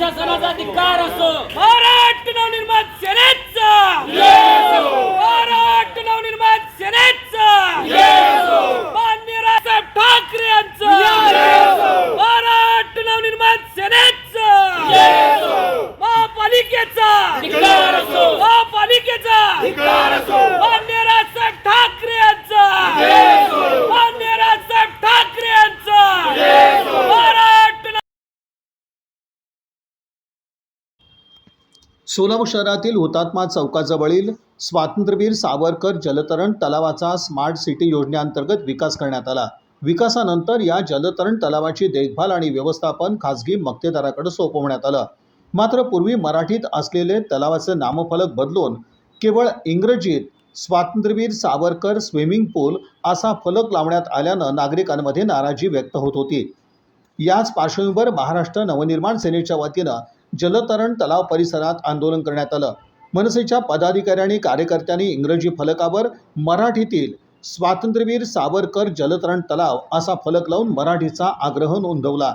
प्रशासनाचा अधिकार असो, महाराष्ट्र नवनिर्माण सेनेचा महाराष्ट्र नवनिर्माण सेनेचा माननीय राजसाहेब ठाकरे यांचा महाराष्ट्र नवनिर्माण सेनेचा महापालिकेचा महापालिकेचा माननीय राजसाहेब ठाकरे यांचा माननीय राजसाहेब ठाकरे यांचा महाराष्ट्र. सोलापूर शहरातील हुतात्मा चौकाजवळील स्वातंत्र्यवीर सावरकर जलतरण तलावाचा स्मार्ट सिटी योजनेअंतर्गत विकास करण्यात आला. विकासानंतर या जलतरण तलावाची देखभाल आणि व्यवस्थापन खासगी मक्तेदाराकडे सोपवण्यात आलं. मात्र पूर्वी मराठीत असलेले तलावाचे नामफलक बदलून केवळ इंग्रजीत स्वातंत्र्यवीर सावरकर स्विमिंग पूल असा फलक लावण्यात आल्यानं नागरिकांमध्ये नाराजी व्यक्त होत होती. याच पार्श्वभूमीवर महाराष्ट्र नवनिर्माण सेनेच्या वतीनं जलतरण तलाव परिसरात आंदोलन करण्यात आलं. मनसेच्या पदाधिकारी आणि कार्यकर्त्यांनी इंग्रजी फलकावर मराठीतील स्वातंत्र्यवीर सावरकर जलतरण तलाव असा फलक लावून मराठीचा आग्रह नोंदवला.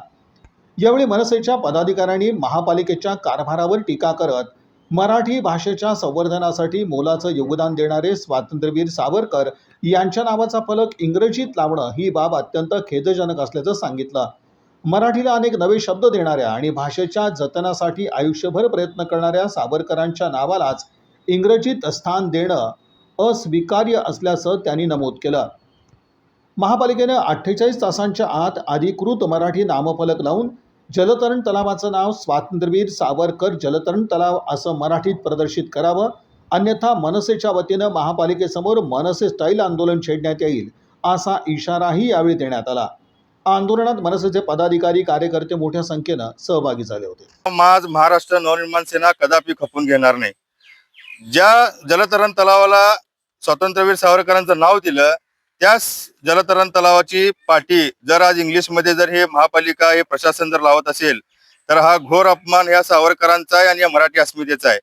यावेळी मनसेच्या पदाधिकाऱ्यांनी महापालिकेच्या कारभारावर टीका करत मराठी भाषेच्या संवर्धनासाठी मोलाचं योगदान देणारे स्वातंत्र्यवीर सावरकर यांच्या नावाचा फलक इंग्रजीत लावणं ही बाब अत्यंत खेदजनक असल्याचं सांगितलं. मराठीला अनेक नवे शब्द देणाऱ्या आणि भाषेच्या जतनासाठी आयुष्यभर प्रयत्न करणाऱ्या सावरकरांच्या नावालाच इंग्रजीत स्थान देणं अस्वीकार्य असल्याचं त्यांनी नमूद केलं. महापालिकेने 48 तासांच्या आत अधिकृत मराठी नामफलक लावून जलतरण तलावाचं नाव स्वातंत्र्यवीर सावरकर जलतरण तलाव असं मराठीत प्रदर्शित करावं, अन्यथा मनसेच्या वतीनं महापालिकेसमोर मनसे स्टाईल आंदोलन छेडण्यात येईल असा इशाराही यावेळी देण्यात आला. आंदोलनात मनसेचे पदाधिकारी कार्यकर्ते मोठ्या संख्येनं सहभागी झाले होते. आज महाराष्ट्र नवनिर्माण सेना कदापि खपून घेणार नाही. ज्या जलतरण तलावाला स्वातंत्र्यवीर सावरकरांचं नाव दिलं त्याच जलतरण तलावाची पाटी जर आज इंग्लिशमध्ये जर हे महापालिका हे प्रशासन जर लावत असेल तर हा घोर अपमान या सावरकरांचा आहे आणि या मराठी अस्मितेचा आहे.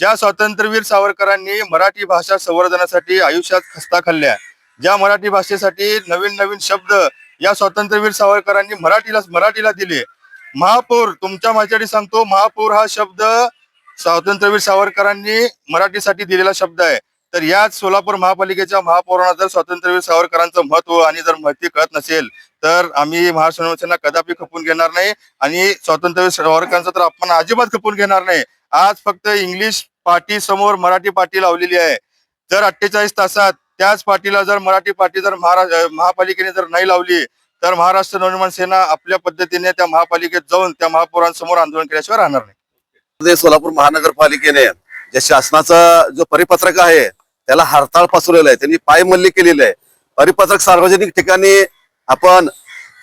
ज्या स्वातंत्र्यवीर सावरकरांनी मराठी भाषा संवर्धनासाठी आयुष्यात खस्ता खाल्ल्या, ज्या मराठी भाषेसाठी नवीन नवीन शब्द या स्वातंत्र्यवीर सावरकरांनी मराठीला दिले. महापौर, तुमच्या माझ्यासाठी सांगतो, महापौर हा शब्द स्वातंत्र्यवीर सावरकरांनी मराठीसाठी दिलेला शब्द आहे. तर याच सोलापूर महापालिकेच्या महापौरांना जर स्वातंत्र्यवीर सावरकरांचं महत्व आणि जर महती कळत नसेल तर आम्ही महाराष्ट्र नवनिर्माण सेना कदापि खपून घेणार नाही आणि स्वातंत्र्यवीर सावरकरांचा तर आपण अजिबात खपून घेणार नाही. आज फक्त इंग्लिश पाटी समोर मराठी पाटी लावलेली आहे. जर 48 तासात त्याच पाटीला जर मराठी पाटी जर महापालिकेने जर नाही लावली तर महाराष्ट्र नवनिर्माण सेना आपल्या पद्धतीने त्या महापालिकेत जाऊन त्या महापौरांसमोर आंदोलन केल्याशिवाय राहणार नाही. सोलापूर महानगरपालिकेने ज्या शासनाचा जो परिपत्रक आहे त्याला हरताळ पसरलेला आहे, त्यांनी पायमल्ली केलेली आहे. परिपत्रक सार्वजनिक ठिकाणी आपण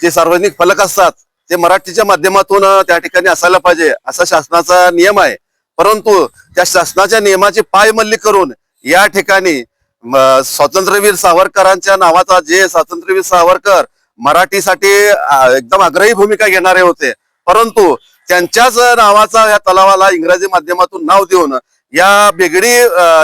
जे सार्वजनिक फलक असतात ते मराठीच्या माध्यमातून त्या ठिकाणी असायला पाहिजे असा शासनाचा नियम आहे. परंतु त्या शासनाच्या नियमाची पायमल्ली करून या ठिकाणी स्वातंत्र्यवीर सावरकरांच्या नावाचा जे स्वातंत्र्यवीर सावरकर मराठीसाठी एकदम आग्रही भूमिका घेणारे होते, परंतु त्यांच्याच नावाचा या तलावाला इंग्रजी माध्यमातून नाव देऊन या बेगडी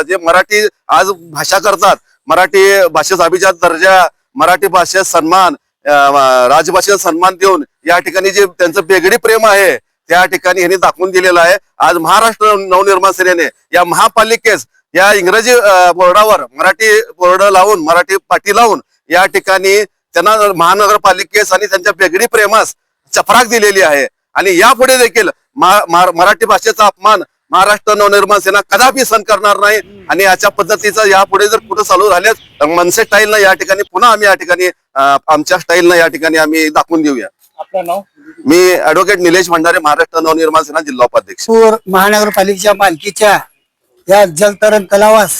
जे मराठी आज भाषा करतात, मराठी भाषेचा अभिजात दर्जा, मराठी भाषेत सन्मान, राजभाषेचा सन्मान देऊन या ठिकाणी जे त्यांचं बेगडी प्रेम आहे त्या ठिकाणी यांनी दाखवून दिलेलं आहे. आज महाराष्ट्र नवनिर्माण सेनेने या महापालिकेस या इंग्रजी बोर्डावर मराठी बोर्ड लावून मराठी पाटी लावून या ठिकाणी त्यांना महानगरपालिकेस आणि त्यांच्या बेगडी प्रेमास चपराक दिलेली आहे. आणि यापुढे देखील मराठी भाषेचा अपमान महाराष्ट्र नवनिर्माण सेना कदापि सहन करणार नाही. आणि अशा पद्धतीचं यापुढे जर कुठं चालू झाल्यास मनसे स्टाईलनं या ठिकाणी पुन्हा आम्ही या ठिकाणी आमच्या स्टाईलनं या ठिकाणी आम्ही दाखवून देऊया. आपलं नाव? मी ऍडव्होकेट निलेश भंडारे, महाराष्ट्र नवनिर्माण सेना जिल्हा उपाध्यक्ष. महानगरपालिकेच्या मालकीच्या या जलतरण तलावास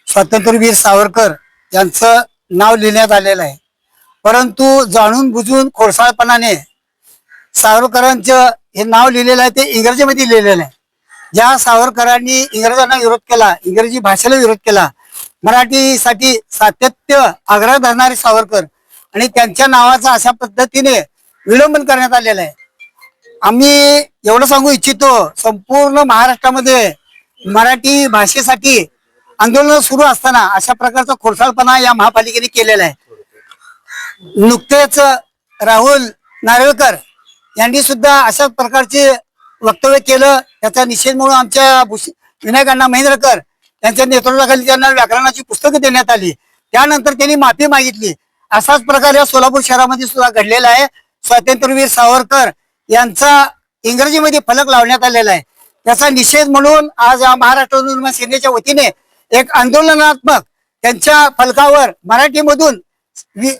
स्वातंत्र्यवीर सावरकर यांचं नाव लिहिण्यात आलेलं आहे. परंतु जाणून बुजून खोडसाळपणाने सावरकरांचं हे नाव लिहिलेलं आहे ते इंग्रजीमध्ये लिहिलेलं आहे. ज्या सावरकरांनी इंग्रजांना विरोध केला, इंग्रजी भाषेला विरोध केला, मराठीसाठी सातत्य आग्रह धरणारे सावरकर आणि त्यांच्या नावाचा अशा पद्धतीने विडंबन करण्यात आलेलं आहे. आम्ही एवढं सांगू इच्छितो, संपूर्ण महाराष्ट्रामध्ये मराठी भाषेसाठी आंदोलन सुरू असताना अशा प्रकारचा खोडसाळपणा या महापालिकेने केलेला आहे. नुकतेच राहुल नार्वेकर यांनी सुद्धा अशा प्रकारचे वक्तव्य केलं त्याचा निषेध म्हणून आमच्या विनायक अण्णा महेंद्रकर यांच्या नेतृत्वाखाली त्यांना व्याकरणाची पुस्तकं देण्यात आली. त्यानंतर त्यांनी माफी मागितली. असाच प्रकार या सोलापूर शहरामध्ये सुद्धा घडलेला आहे. स्वातंत्र्यवीर सावरकर यांचा इंग्रजीमध्ये फलक लावण्यात आलेला आहे. त्याचा निषेध म्हणून आज महाराष्ट्र नवनिर्माण सेनेच्या वतीने एक आंदोलनात्मक त्यांच्या फलकावर मराठीमधून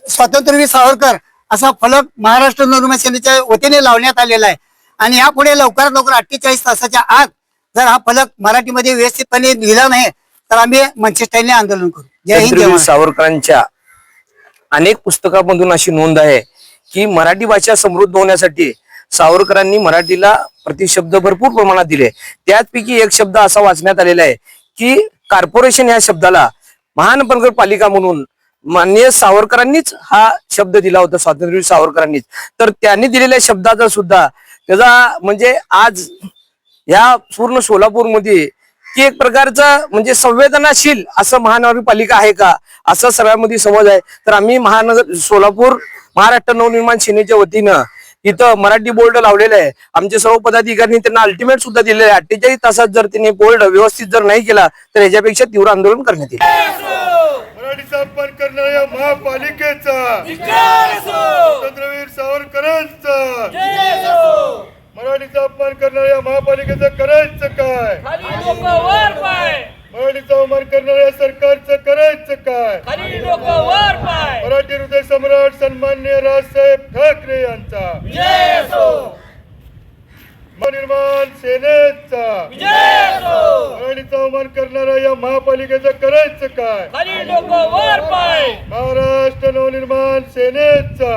स्वातंत्र्यवीर सावरकर असा फलक महाराष्ट्र नवनिर्माण सेनेच्या वतीने लावण्यात आलेला आहे. आणि यापुढे लवकरात लवकर 48 तासाच्या आत जर हा फलक मराठीमध्ये व्यवस्थितपणे लिहिला नाही तर आम्ही मंचेस्टाईलने आंदोलन करू. जय हिंद, जय स्वातंत्र्यवीर महाराष्ट्र. सावरकरांच्या अनेक पुस्तकांमधून अशी नोंद आहे की मराठी भाषा समृद्ध होण्यासाठी सावरकरांनी मराठीला प्रतिशब्द भरपूर प्रमाणात दिले. त्याचपैकी एक शब्द असा वाचण्यात आलेला आहे की कॉर्पोरेशन या शब्दाला महानगरपालिका म्हणून माननीय सावरकरांनीच हा शब्द दिला होता, स्वातंत्र्यवीर सावरकरांनीच. तर त्यांनी दिलेल्या शब्दाचा सुद्धा त्याचा म्हणजे आज या पूर्ण सोलापूरमध्ये की एक प्रकारचा म्हणजे संवेदनाशील असं महानगरपालिका आहे का असं सगळ्यांमध्ये समज आहे. तर आम्ही सोलापूर महाराष्ट्र नवनिर्माण सेनेच्या वतीनं इथं मराठी बोर्ड लावलेलं आहे. आमचे सर्व पदाधिकाऱ्यांनी त्यांना अल्टिमेट सुद्धा दिलेले आहे. 48 तासात जर त्यांनी बोर्ड व्यवस्थित जर नाही केला तर ह्याच्यापेक्षा तीव्र आंदोलन करण्यात येईल. मराठीचा अपमान करणाऱ्या महापालिकेचा स्वातंत्र्यवीर सावरकरांचा मराठीचा अपमान करणाऱ्या महापालिकेचं करायचं काय? मराठीचा अपमान करणाऱ्या सरकारचं करायचं काय? मराठी हृदय सम्राट सन्माननीय राजसाहेब ठाकरे यांचा निर्माण सेनेचा मराठीचा अवमान करणाऱ्या या महापालिकेचं करायचं काय? महाराष्ट्र नवनिर्माण सेनेचा